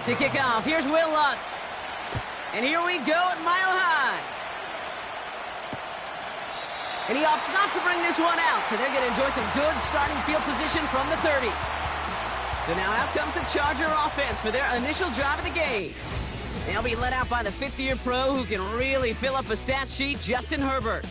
To kick off, here's Will Lutz. And here we go at Mile High. And he opts not to bring this one out, so they're going to enjoy some good starting field position from the 30. So now out comes the Charger offense for their initial drive of the game. They'll be led out by the fifth-year pro who can really fill up a stat sheet, Justin Herbert.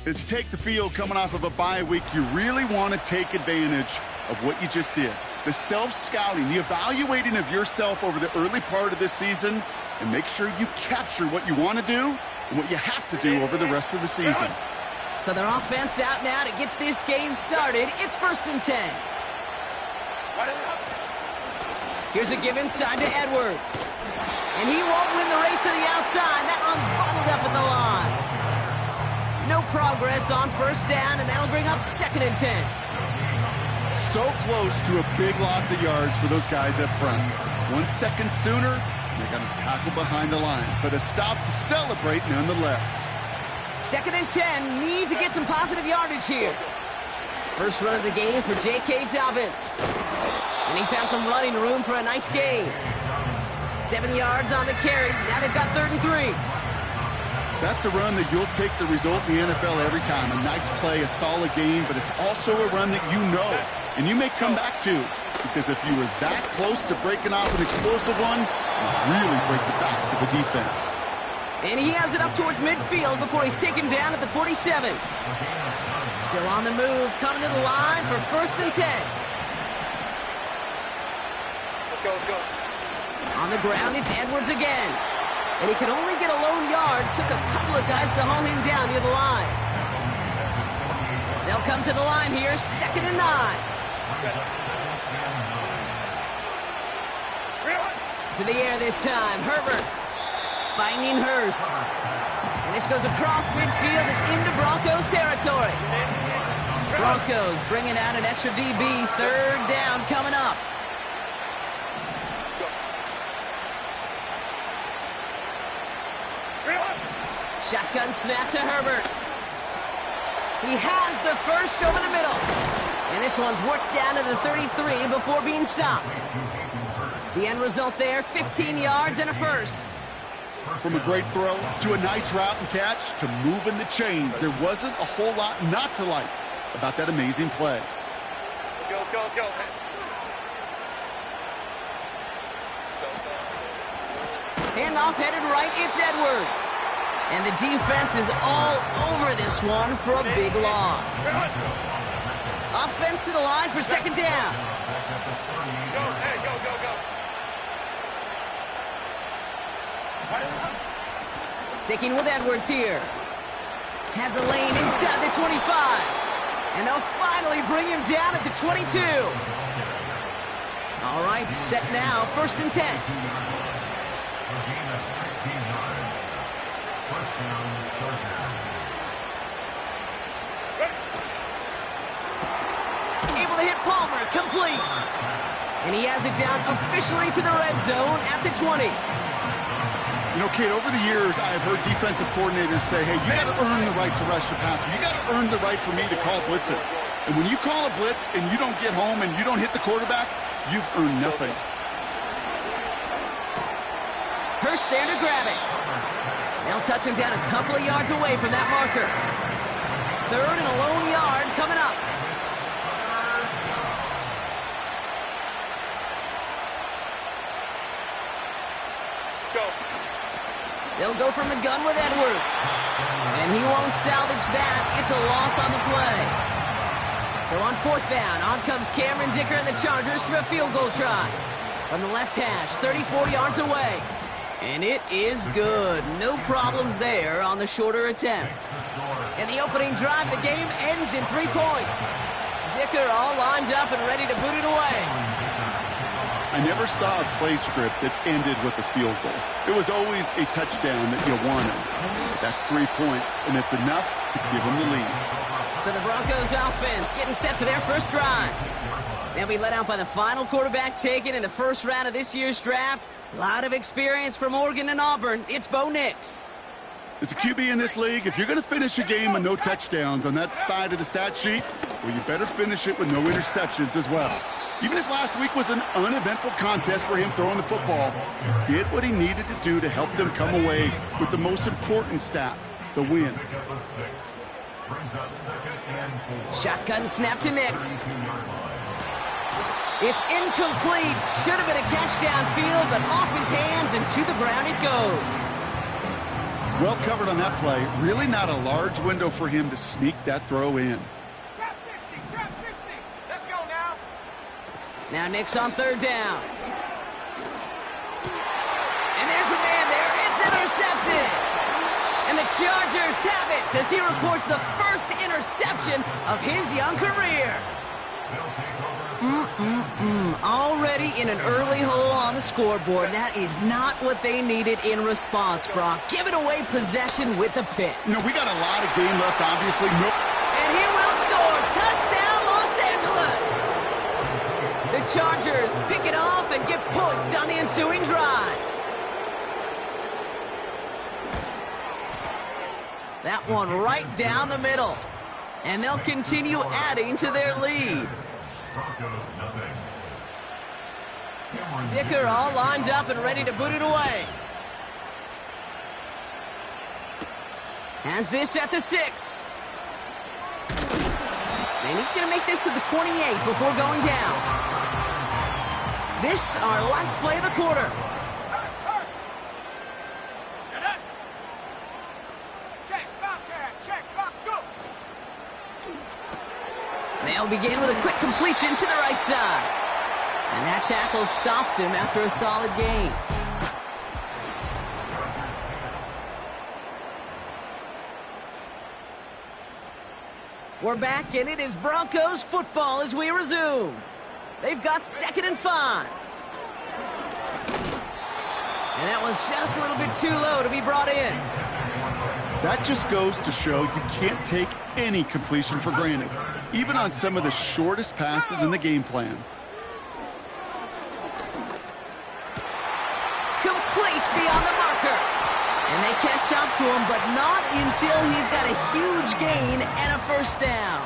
As you take the field coming off of a bye week, you really want to take advantage of what you just did. The self-scouting, the evaluating of yourself over the early part of this season, and make sure you capture what you want to do and what you have to do over the rest of the season. So their offense out now to get this game started. It's 1st and 10. Here's a give inside to Edwards. And he won't win the race to the outside. That one's bobbled up at the line. No progress on 1st down, and that'll bring up 2nd and 10. So close to a big loss of yards for those guys up front. 1 second sooner, they're going to tackle behind the line. But a stop to celebrate nonetheless. 2nd and 10, need to get some positive yardage here. First run of the game for J.K. Dobbins. And he found some running room for a nice gain. 7 yards on the carry. Now they've got 3rd and 3. That's a run that you'll take the result in the NFL every time. A nice play, a solid game, but it's also a run that you know and you may come back to, because if you were that close to breaking off an explosive one, you really break the backs of a defense. And he has it up towards midfield before he's taken down at the 47. Still on the move, coming to the line for 1st and 10. Let's go. On the ground, it's Edwards again. And he could only get a lone yard. Took a couple of guys to haul him down near the line. They'll come to the line here, 2nd and 9. To the air this time, Herbert finding Hurst. And this goes across midfield and into Broncos territory. Broncos bringing out an extra DB. 3rd down coming up. Shotgun snap to Herbert. He has the first over the middle. And this one's worked down to the 33 before being stopped. The end result there, 15 yards and a first. From a great throw to a nice route and catch to moving the chains, there wasn't a whole lot not to like about that amazing play. Let's go. Handoff headed right, it's Edwards. And the defense is all over this one for a big loss. Offense to the line for 2nd down. Go. Sticking with Edwards here. Has a lane inside the 25. And they'll finally bring him down at the 22. All right, set now, 1st and 10. Able to hit Palmer, complete. And he has it down officially to the red zone at the 20. You know, Kate, over the years, I've heard defensive coordinators say, hey, you got to earn the right to rush the passer. You got to earn the right for me to call blitzes. And when you call a blitz and you don't get home and you don't hit the quarterback, you've earned nothing. Hurst there to grab it. They'll touch him down a couple of yards away from that marker. 3rd and a lone yard coming up. They'll go from the gun with Edwards. And he won't salvage that. It's a loss on the play. So on 4th down, on comes Cameron Dicker and the Chargers for a field goal try. From the left hash, 34 yards away. And it is good. No problems there on the shorter attempt. And the opening drive of the game ends in 3 points. Dicker all lined up and ready to boot it away. I never saw a play script that ended with a field goal. It was always a touchdown that you wanted. That's 3 points, and it's enough to give them the lead. So the Broncos offense getting set for their first drive. They'll be led out by the final quarterback taken in the first round of this year's draft. A lot of experience from Oregon and Auburn. It's Bo Nix. As a QB in this league, if you're going to finish a game with no touchdowns on that side of the stat sheet, well, you better finish it with no interceptions as well. Even if last week was an uneventful contest for him throwing the football, he did what he needed to do to help them come away with the most important stat, the win. Shotgun snap to Nix. It's incomplete. Should have been a catch downfield, but off his hands and to the ground it goes. Well covered on that play. Really not a large window for him to sneak that throw in. Trap 60, trap 60. Let's go now. Now Nix on third down. And there's a man there. It's intercepted. And the Chargers have it as he records the first interception of his young career. Already in an early hole on the scoreboard. That is not what they needed in response, Brock. Giving away possession with the pick. You know, we got a lot of game left, obviously. And he will score. Touchdown, Los Angeles. The Chargers pick it off and get points on the ensuing drive. That one right down the middle. And they'll continue adding to their lead. Dicker all lined up and ready to boot it away. Has this at the 6. And he's going to make this to the 28 before going down. This our last play of the quarter. They'll begin with a quick completion to the right side. And that tackle stops him after a solid gain. We're back, and it is Broncos football as we resume. They've got 2nd and 5. And that was just a little bit too low to be brought in. That just goes to show you can't take any completion for granted, even on some of the shortest passes in the game plan. Complete beyond the marker. And they catch up to him, but not until he's got a huge gain and a first down.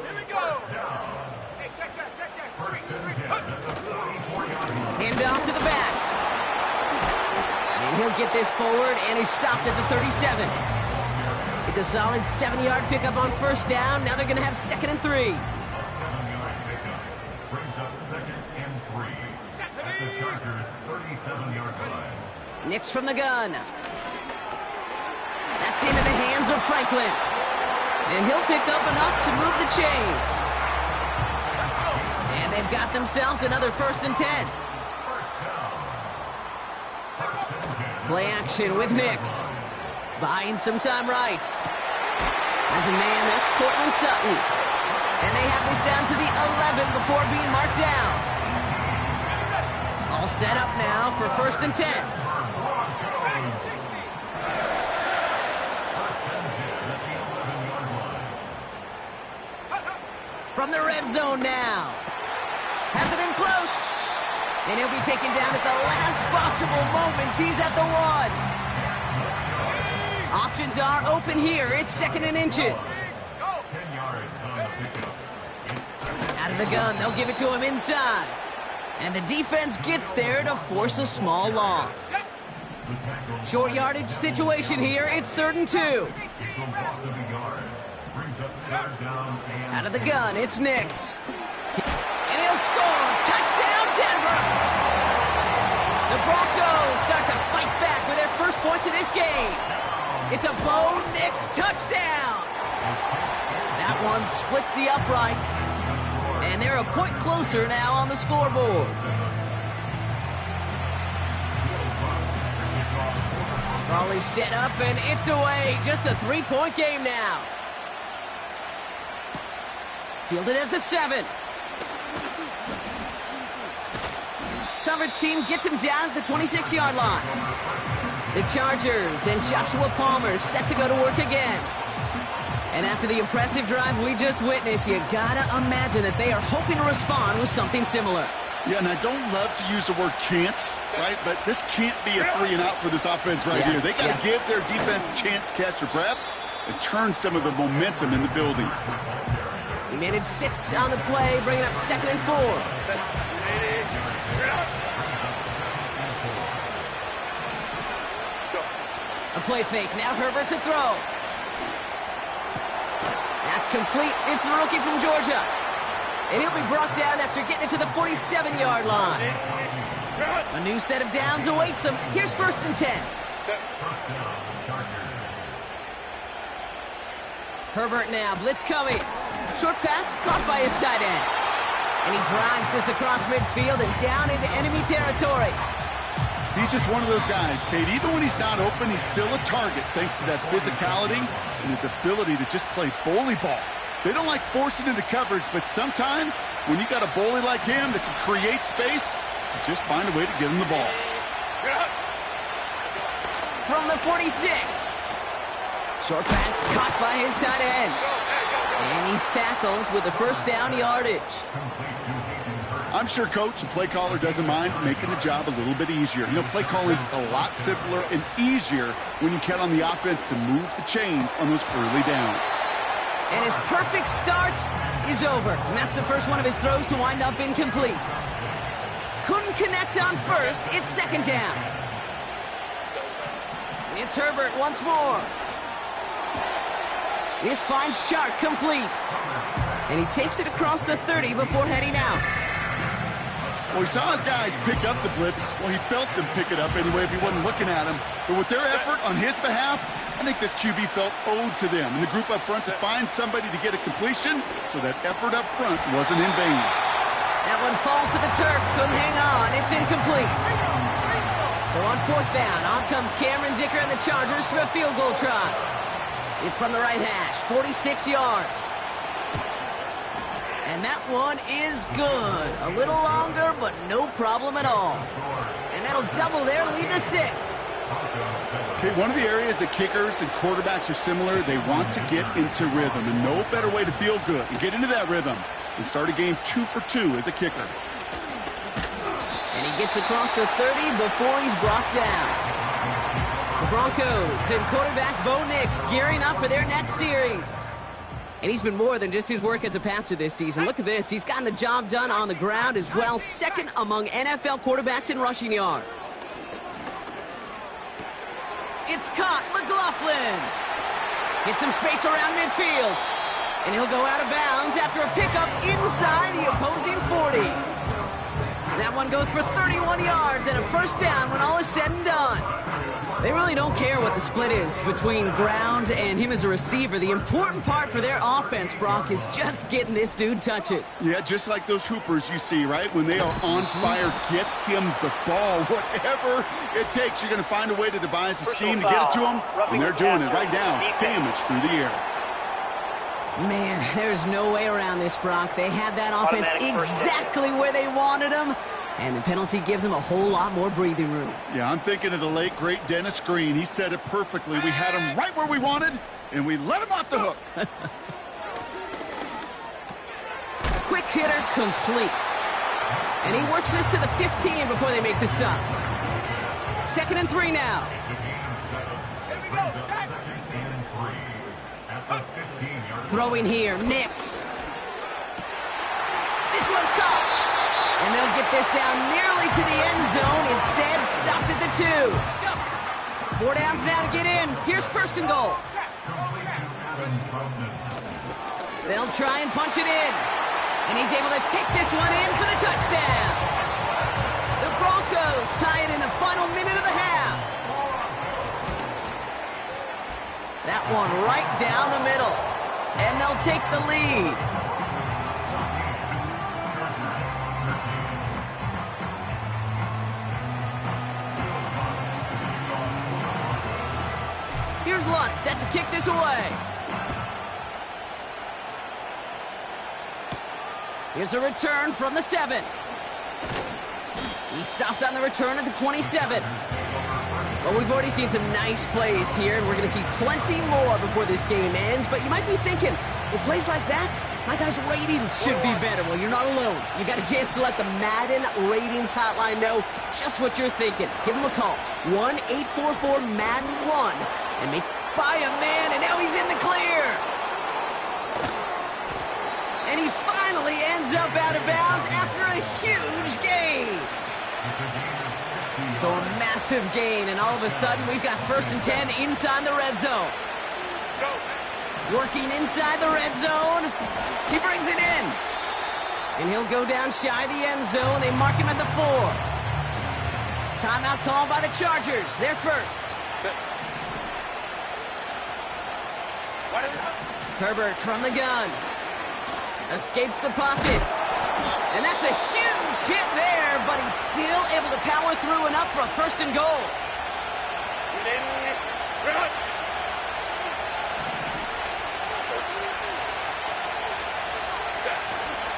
Here we go. Hey, check that. Hand off to the back. And he'll get this forward, and he's stopped at the 37. It's a solid 7-yard pickup on first down. Now they're going to have 2nd and 3. Nix from the gun. That's into the hands of Franklin. And he'll pick up enough to move the chains. And they've got themselves another 1st and 10. Play action with Nix. Buying some time right. As a man, that's Cortland Sutton. And they have this down to the 11 before being marked down. All set up now for 1st and 10. From the red zone now. Has it in close. And he'll be taken down at the last possible moment. He's at the 1. Options are open here. It's 2nd and inches. Out of the gun. They'll give it to him inside. And the defense gets there to force a small loss. Short yardage situation here. It's 3rd and 2. Out of the gun, it's Nix. And he'll score. Touchdown, Denver. The Broncos start to fight back with their first points of this game. It's a Bo Nix touchdown. That one splits the uprights. And they're a point closer now on the scoreboard. Raleigh set up, and it's away. Just a 3-point game now. Fielded at the 7. Coverage team gets him down at the 26-yard line. The Chargers and Joshua Palmer set to go to work again. And after the impressive drive we just witnessed, you gotta imagine that they are hoping to respond with something similar. Yeah, and I don't love to use the word can't, right? But this can't be a 3-and-out for this offense right here. They got to give their defense a chance to catch their breath. and turn some of the momentum in the building. He managed 6 on the play, bringing up 2nd and 4. A play fake. Now Herbert to throw. That's complete. It's the rookie from Georgia. And he'll be brought down after getting it to the 47-yard line. A new set of downs awaits him. Here's 1st and 10. Herbert now. Blitz coming. Short pass caught by his tight end. And he drives this across midfield and down into enemy territory. He's just one of those guys, Kate. Even when he's not open, he's still a target thanks to that physicality and his ability to just play bully ball. They don't like forcing into coverage, but sometimes when you got a bully like him that can create space, you just find a way to get him the ball. From the 46. Short pass caught by his tight end. And he's tackled with the 1st down yardage. I'm sure coach and play caller doesn't mind making the job a little bit easier. You know, play calling's a lot simpler and easier when you count on the offense to move the chains on those early downs. And his perfect start is over. And that's the first one of his throws to wind up incomplete. Couldn't connect on 1st. It's 2nd down. It's Herbert once more. This finds Shark complete. And he takes it across the 30 before heading out. Well, he saw his guys pick up the blitz. Well, he felt them pick it up anyway if he wasn't looking at him. But with their effort on his behalf, I think this QB felt owed to them and the group up front to find somebody to get a completion, so that effort up front wasn't in vain. That one falls to the turf. Couldn't hang on. It's incomplete. So on 4th down, on comes Cameron Dicker and the Chargers for a field goal try. It's from the right hash, 46 yards. And that one is good. A little longer, but no problem at all. And that'll double their lead to 6. Okay, one of the areas that kickers and quarterbacks are similar, they want to get into rhythm. And no better way to feel good and get into that rhythm and start a game 2 for 2 as a kicker. And he gets across the 30 before he's brought down. The Broncos and quarterback Bo Nix gearing up for their next series. And he's been more than just his work as a passer this season. Look at this. He's gotten the job done on the ground as well. 2nd among NFL quarterbacks in rushing yards. It's caught. McLaughlin gets some space around midfield. And he'll go out of bounds after a pickup inside the opposing 40. That one goes for 31 yards and a 1st down when all is said and done. They really don't care what the split is between ground and him as a receiver. The important part for their offense, Brock, is just getting this dude touches. Yeah, just like those hoopers you see, right? When they are on fire, get him the ball. Whatever it takes, you're going to find a way to devise a scheme to get it to him, and they're doing it right now. Damage through the air. Man, there's no way around this, Brock. They had that offense exactly where they wanted them, and the penalty gives them a whole lot more breathing room. Yeah, I'm thinking of the late, great Dennis Green. He said it perfectly. We had him right where we wanted, and we let him off the hook. Quick hitter complete. And he works this to the 15 before they make the stop. 2nd and 3 now. Throwing here, Nix. This one's caught. And they'll get this down nearly to the end zone. Instead, stopped at the 2. 4 downs now to get in. Here's 1st and goal. They'll try and punch it in. And he's able to take this one in for the touchdown. The Broncos tie it in the final minute of the half. That one right down the middle. And they'll take the lead. Here's Lutz set to kick this away. Here's a return from the 7. He stopped on the return at the 27. Well, we've already seen some nice plays here, and we're going to see plenty more before this game ends. But you might be thinking, with plays like that, my guys' ratings should be better. Well, you're not alone. You got a chance to let the Madden ratings hotline know just what you're thinking. Give them a call, 1-844-MADDEN-1, and make by a man, and now he's in the clear. And he finally ends up out of bounds after a huge gain. So a massive gain, and all of a sudden we've got 1st and 10 inside the red zone. Working inside the red zone. He brings it in. And he'll go down shy of the end zone. They mark him at the 4. Timeout called by the Chargers. They're first. Herbert from the gun. Escapes the pocket. And that's a huge hit there, but he's still able to power through enough for a 1st and goal.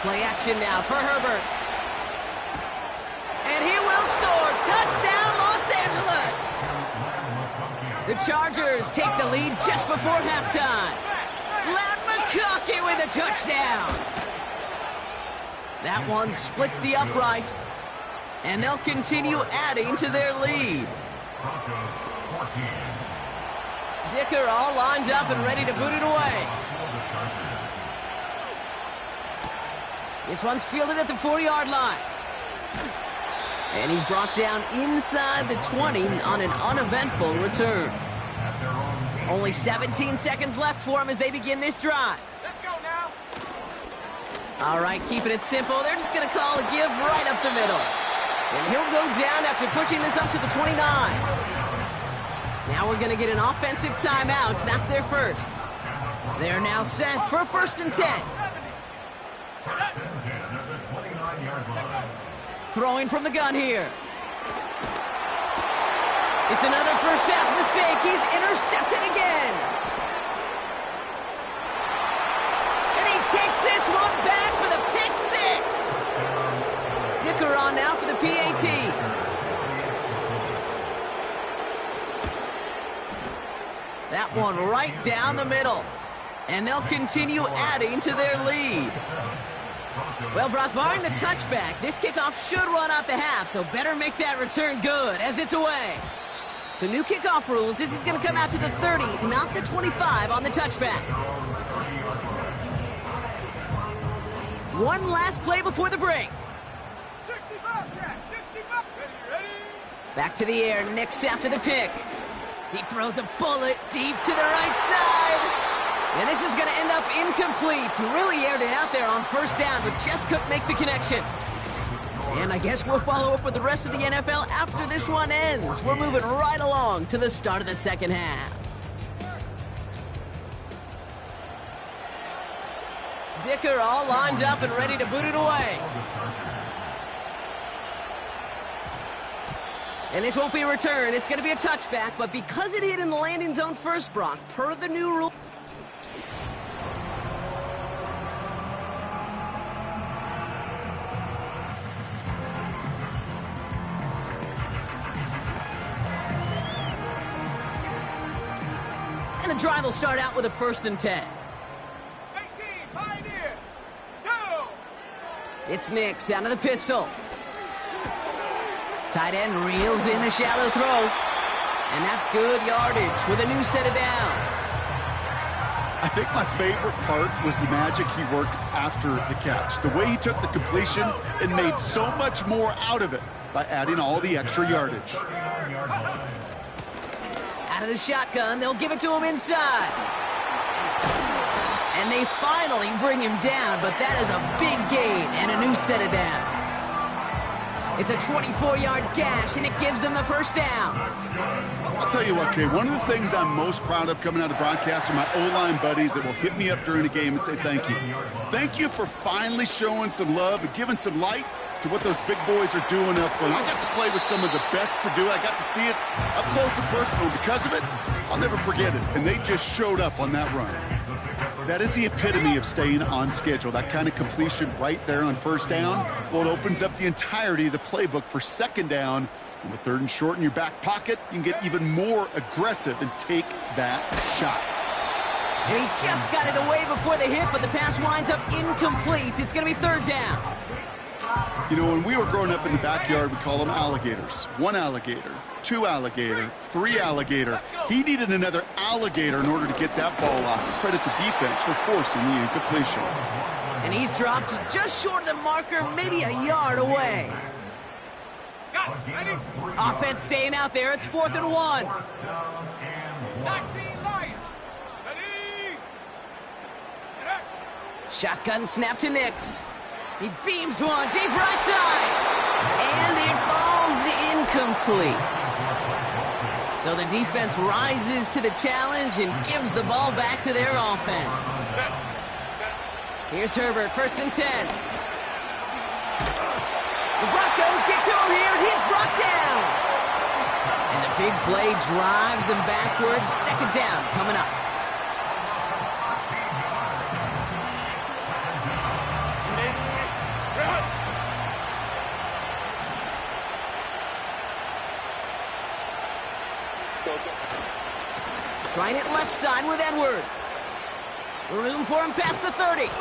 Play action now for Herbert. And he will score. Touchdown, Los Angeles. The Chargers take the lead just before halftime. Lad McConkey with a touchdown. That one splits the uprights. And they'll continue adding to their lead. Dicker all lined up and ready to boot it away. This one's fielded at the 4-yard line. And he's brought down inside the 20 on an uneventful return. Only 17 seconds left for him as they begin this drive. Let's go now. All right, keeping it simple. They're just going to call a give right up the middle. And he'll go down after pushing this up to the 29. Now we're going to get an offensive timeout. That's their first. They're now set for 1st and 10. Throwing from the gun here. It's another first half mistake. He's intercepted again. And he takes this one back for the pick 6. Dicker on now for the PAT. That one right down the middle. And they'll continue adding to their lead. Well, Brock, barring the touchback, this kickoff should run out the half, so better make that return good as it's away. So new kickoff rules. This is going to come out to the 30, not the 25 on the touchback. One last play before the break. 65, Jack. 65. Ready. Back to the air, Nix after the pick. He throws a bullet deep to the right side. And this is going to end up incomplete. He really aired it out there on 1st down, but just couldn't make the connection. And I guess we'll follow up with the rest of the NFL after this one ends. We're moving right along to the start of the 2nd half. Dicker all lined up and ready to boot it away. And this won't be a return. It's going to be a touchback, but because it hit in the landing zone first, Brock, per the new rule. And the drive will start out with a 1st and 10. 18, Pioneer. Go. It's Nix out of the pistol. Tight end reels in the shallow throw. And that's good yardage with a new set of downs. I think my favorite part was the magic he worked after the catch. The way he took the completion and made so much more out of it by adding all the extra yardage. Out of the shotgun, they'll give it to him inside. And they finally bring him down, but that is a big gain and a new set of downs. It's a 24-yard gash, and it gives them the 1st down. I'll tell you what, Kay, one of the things I'm most proud of coming out of broadcast are my O-line buddies that will hit me up during a game and say thank you. Thank you for finally showing some love and giving some light to what those big boys are doing up front. I got to play with some of the best to do it. I got to see it up close and personal. Because of it, I'll never forget it. And they just showed up on that run. That is the epitome of staying on schedule. That kind of completion right there on 1st down. Well, it opens up the entirety of the playbook for 2nd down. And with 3rd and short in your back pocket, you can get even more aggressive and take that shot. And he just got it away before the hit, but the pass winds up incomplete. It's going to be 3rd down. You know, when we were growing up in the backyard, we call them alligators. 1 alligator, 2 alligator, 3 alligator. He needed another alligator in order to get that ball off. Credit the defense for forcing the incompletion. And he's dropped just short of the marker, maybe a yard away. Offense staying out there. It's 4th and 1. 19 Lions. Ready. Shotgun snap to Nix. He beams one deep right side. And it falls incomplete. So the defense rises to the challenge and gives the ball back to their offense. Here's Herbert, 1st and 10. The Broncos get to him here. He's brought down. And the big play drives them backwards. 2nd down coming up. Trying it left side with Edwards. Room for him past the 30.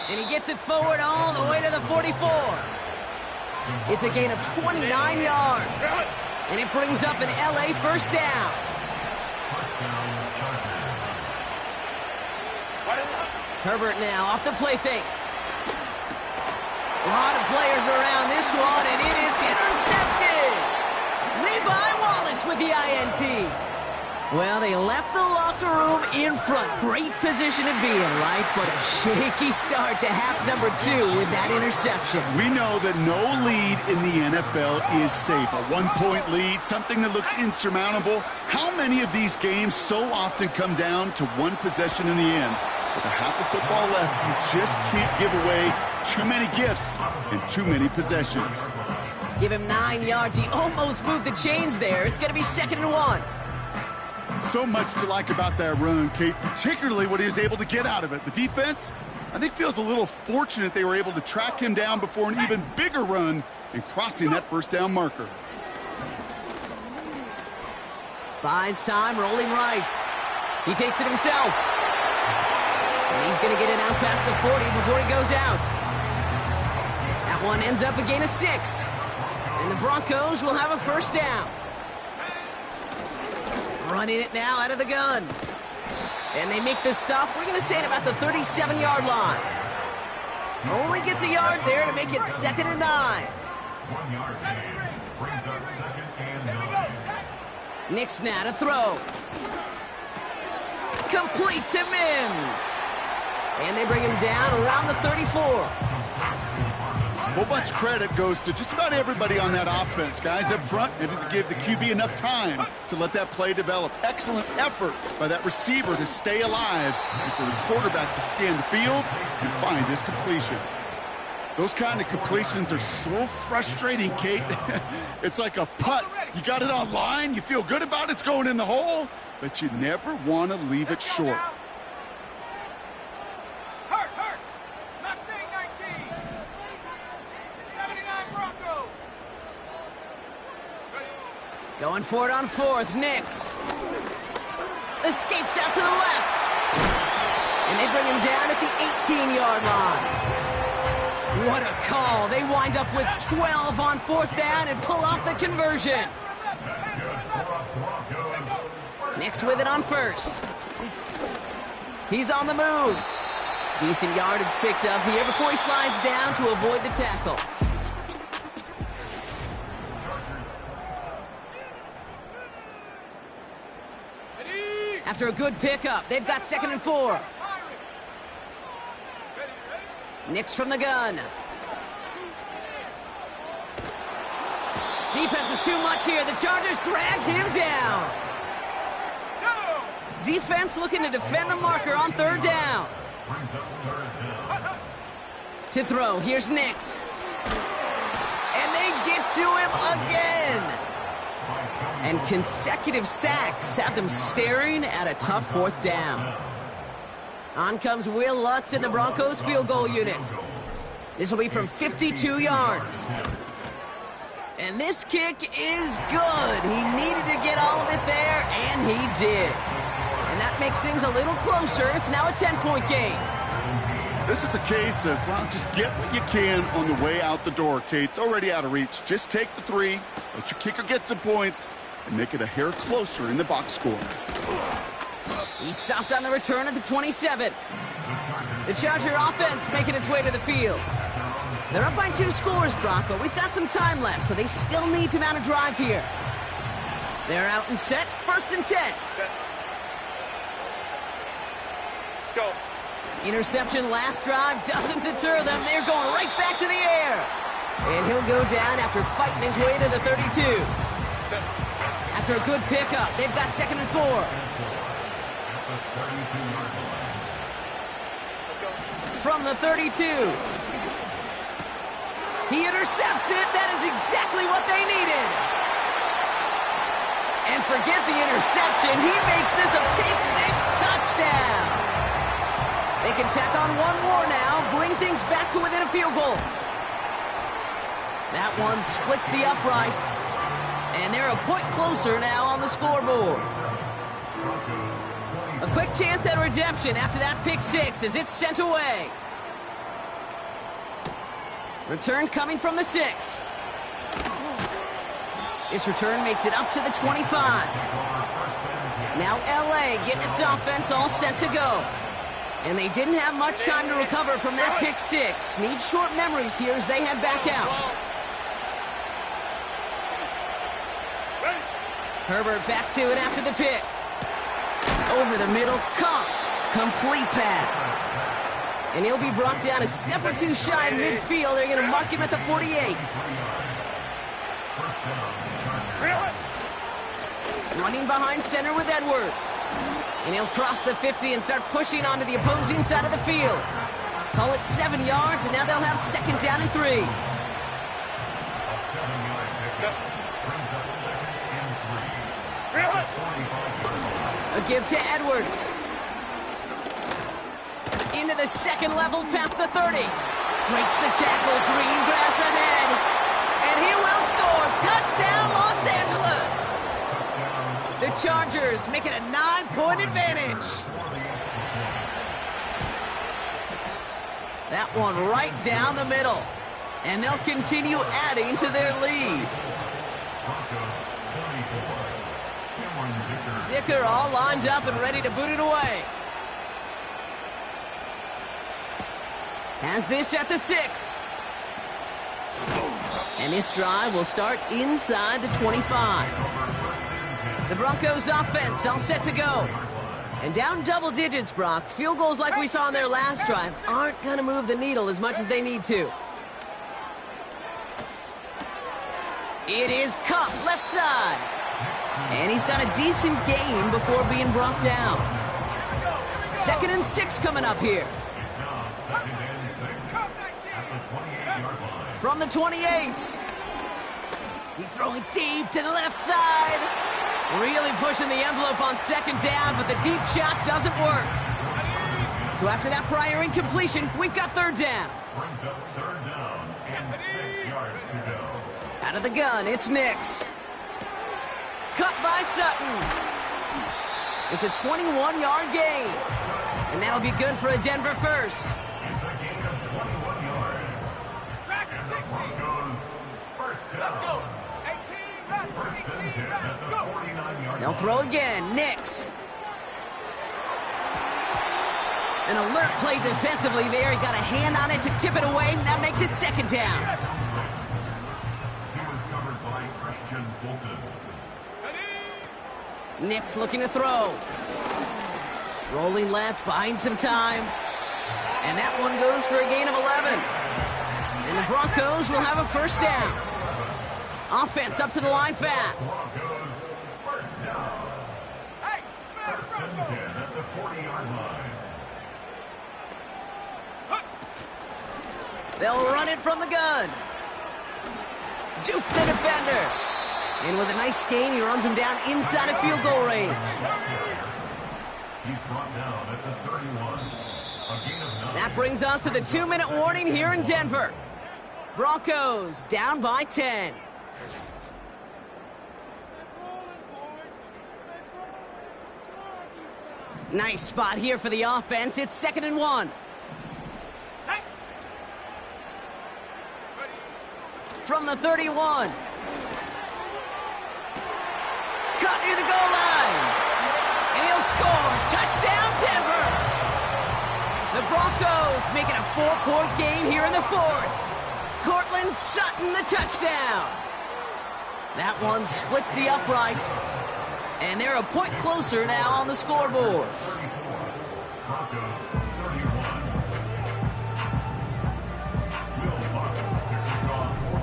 And he gets it forward all the way to the 44. It's a gain of 29 yards. And it brings up an LA 1st down. Herbert now off the play fake. A lot of players around this one, and it is intercepted. Levi Wallace with the INT. Well, they left the locker room in front. Great position to be in, right? But a shaky start to half number 2 with that interception. We know that no lead in the NFL is safe. A 1-point lead, something that looks insurmountable. How many of these games so often come down to one possession in the end? With a half of football left, you just can't give away too many gifts and too many possessions. Give him 9 yards. He almost moved the chains there. It's going to be 2nd and 1. So much to like about that run, Kate, particularly what he was able to get out of it. The defense, I think, feels a little fortunate they were able to track him down before an even bigger run and crossing that 1st down marker. Buys time, rolling right. He takes it himself. And he's going to get it out past the 40 before he goes out. That one ends up a gain of 6. And the Broncos will have a 1st down. Running it now out of the gun. And they make the stop, we're going to say, at about the 37-yard line. Only gets a yard there to make it 2nd and 9. 1 yard gain brings up 2nd and 9. Nix now to throw. Complete to Mims. And they bring him down around the 34. A whole bunch of credit goes to just about everybody on that offense. Guys up front, maybe to give the QB enough time to let that play develop. Excellent effort by that receiver to stay alive and for the quarterback to scan the field and find his completion. Those kind of completions are so frustrating, Kate. It's like a putt. You got it on line, you feel good about it's going in the hole, but you never want to leave it short. Hurt. Mustang 19. 79 Broncos. Going for it on 4th, Nix. Escapes out to the left. And they bring him down at the 18-yard line. What a call. They wind up with 12 on 4th down and pull off the conversion. Nix with it on 1st. He's on the move. Decent yardage picked up here before he slides down to avoid the tackle. After a good pickup, they've got 2nd and 4. Nix from the gun. Defense is too much here. The Chargers drag him down. Defense looking to defend the marker on 3rd down. To throw, here's Nix. And they get to him again. And consecutive sacks have them staring at a tough 4th down. On comes Will Lutz in the Broncos field goal unit. This will be from 52 yards. And this kick is good. He needed to get all of it there, and he did. And that makes things a little closer. It's now a 10-point game. This is a case of, well, just get what you can on the way out the door, Kate. It's already out of reach. Just take the 3, let your kicker get some points, and make it a hair closer in the box score. He stopped on the return at the 27. The Charger offense making its way to the field. They're up by 2 scores, Brock, but we've got some time left, so they still need to mount a drive here. They're out and set, 1st and 10. Go. Interception last drive doesn't deter them. They're going right back to the air. And he'll go down after fighting his way to the 32. After a good pickup, they've got 2nd and 4. From the 32. He intercepts it. That is exactly what they needed. And forget the interception. He makes this a pick-6 touchdown. They can tack on one more now, bring things back to within a field goal. That one splits the uprights. And they're a point closer now on the scoreboard. A quick chance at redemption after that pick-6 as it's sent away. Return coming from the 6. This return makes it up to the 25. Now LA getting its offense all set to go. And they didn't have much time to recover from that pick-6. Need short memories here as they head back out. Herbert back to it after the pick. Over the middle, Cox. Complete pass. And he'll be brought down a step or 2 shy of midfield. They're going to mark him at the 48. Running behind center with Edwards. And he'll cross the 50 and start pushing onto the opposing side of the field. Call it 7 yards, and now they'll have 2nd down and 3. A give to Edwards. Into the 2nd level past the 30. Breaks the tackle, green grass ahead. And he will score. Touchdown, Los Angeles. The Chargers make it a 9-point advantage. That one right down the middle. And they'll continue adding to their lead. Dicker all lined up and ready to boot it away. Has this at the 6. And this drive will start inside the 25. The Broncos offense all set to go. And down double digits, Brock. Field goals like we saw in their last drive aren't going to move the needle as much as they need to. It is Cup, left side. And he's got a decent gain before being brought down. 2nd and 6 coming up here. From the 28. He's throwing deep to the left side. Really pushing the envelope on 2nd down, but the deep shot doesn't work. So after that prior incompletion, we've got 3rd down. Brings up 3rd down and 6 yards to go. Out of the gun, it's Nix. Cut by Sutton. It's a 21-yard gain. And that'll be good for a Denver first. It's a gain of 21 yards. And the Broncos first down. Let's go. 18, at the 49-yard They'll throw again. Nix. An alert play defensively there. He got a hand on it to tip it away. That makes it 2nd down. He was covered by Christian Fulton. Nix looking to throw. Rolling left, buying some time. And that one goes for a gain of 11. And the Broncos will have a 1st down. Offense up to the line fast. Broncos first down. 1st and 10 at the 40-yard line. They'll run it from the gun. Juke the defender. And with a nice gain, he runs him down inside of field goal range. He's brought down at the 31. A gain of 9. That brings us to the 2-minute warning here in Denver. Broncos down by 10. Nice spot here for the offense. It's 2nd and 1. from the 31. Cut near the goal line. And he'll score. Touchdown, Denver. The Broncos making a 4-point game here in the 4th. Cortland Sutton, the touchdown. That one splits the uprights. And they're a point closer now on the scoreboard. Broncos 31.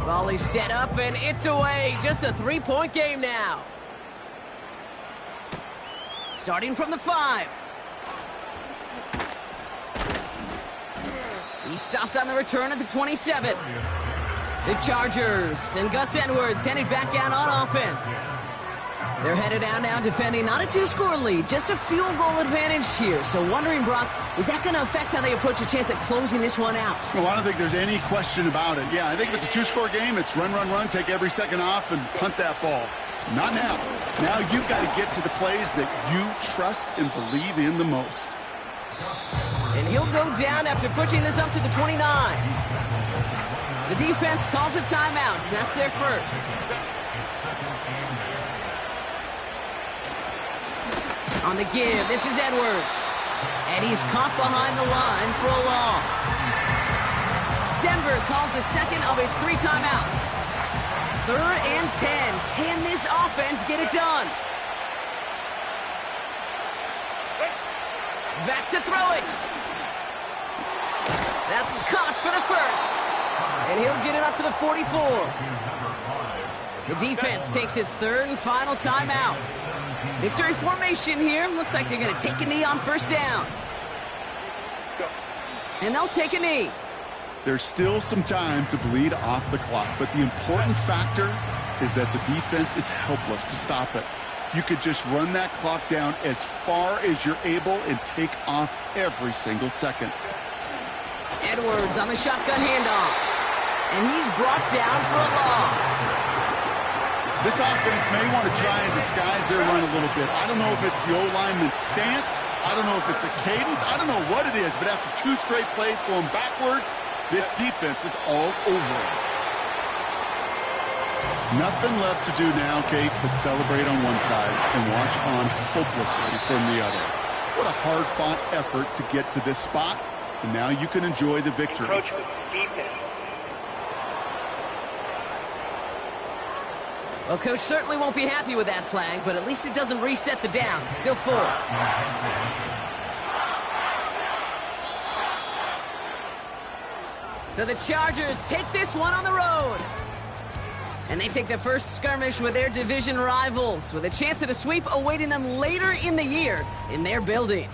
Volley set up, and it's away. Just a 3-point game now. Starting from the 5. He stopped on the return at the 27. The Chargers and Gus Edwards headed back down on offense. They're headed down now defending not a 2-score lead, just a field goal advantage here. So wondering, Brock, is that going to affect how they approach a chance at closing this one out? Well, I don't think there's any question about it. Yeah, I think if it's a 2-score game, it's run, run, run, take every second off and punt that ball. Not now. Now you've got to get to the plays that you trust and believe in the most. And he'll go down after pushing this up to the 29. The defense calls a timeout, so that's their first. On the give, this is Edwards. And he's caught behind the line for a loss. Denver calls the second of its 3 timeouts. 3rd and 10. Can this offense get it done? Back to throw it. That's caught for the first. And he'll get it up to the 44. The defense takes its 3rd and final timeout. Victory formation here. Looks like they're going to take a knee on first down. And they'll take a knee. There's still some time to bleed off the clock, but the important factor is that the defense is helpless to stop it. You could just run that clock down as far as you're able and take off every single second. Edwards on the shotgun handoff. And he's brought down for a loss. This offense may want to try and disguise their run a little bit. I don't know if it's the O-lineman's stance. I don't know if it's a cadence. I don't know what it is, but after 2 straight plays going backwards, this defense is all over it. Nothing left to do now, Kate, but celebrate on one side and watch on hopelessly from the other. What a hard-fought effort to get to this spot, and now you can enjoy the victory. Encroachment, defense. Well, Coach certainly won't be happy with that flag, but at least it doesn't reset the down. Still 4. So the Chargers take this one on the road. And they take the first skirmish with their division rivals, with a chance at a sweep awaiting them later in the year in their building.